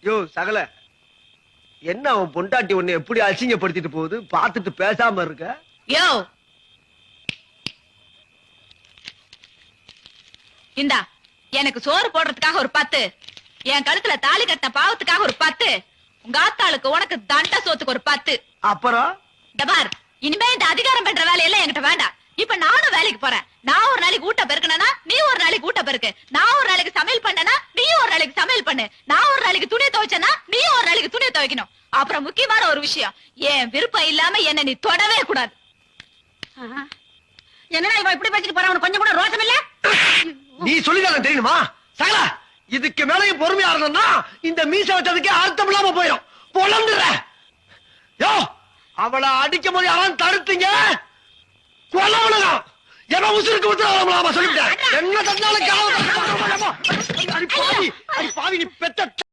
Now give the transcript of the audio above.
யோ சகல, என்ன அவன் பொண்டாட்டி உன்னை எப்படி அசிங்கப்படுத்திட்டு போகுது, பார்த்துட்டு பேசாம இருக்க? யோ இந்தா, எனக்கு சோறு போடுறதுக்காக ஒரு 10, என் கழுத்துல தாலி கட்டின பாவத்துக்காக ஒரு 10, உங்க ஆத்தாளுக்கு உனக்கு தண்ட சோத்துக்கு ஒரு 10. அப்புறம் டபார், இனிமே இந்த அதிகாரம் பண்ற வேலையெல்லாம் என்கிட்ட வேண்டாம். இப்ப நானும் வேலைக்கு போறேன். நான் ஒரு நாளைக்கு ஊட்ட பெருக்கனா, நீ ஒரு நாளைக்கு ஊட்ட பெருக்கு. நான் ஒரு நாளைக்கு சமையல் பண்ணனா, நீ ஒரு நாளைக்கு சமையல் பண்ணு. நான் ஒரு நாளைக்கு துணி துவைச்சனா, நீ ஒரு நாளைக்கு துணி துவைக்கணும். அப்புறம் முக்கியமான ஒரு விஷயம், என் விருப்பம் இல்லாம என்ன நீ தொடவே கூடாது. என்னடா இவ இப்படி பேசிட்டு போறா? உனக்கு கொஞ்சம் கூட ரோஷம் இல்ல? நீ சொல்லிதான் தெரியுமா சகல? இதுக்கு மேலையும் பொறுமையா இருந்தோம்னா இந்த மீச வச்சதுக்கே அர்த்தம் இல்லாம போயிடும். பொழந்துற யோ, அவளை அடிக்கும் போது யாரும் தடுத்தீங்க, கொல்லவனுதான். எவன் உசுருக்கு உத்தரவாதம் சொல்லிவிட்டேன். என்ன தந்தாலும் பாவி, நீ பெத்த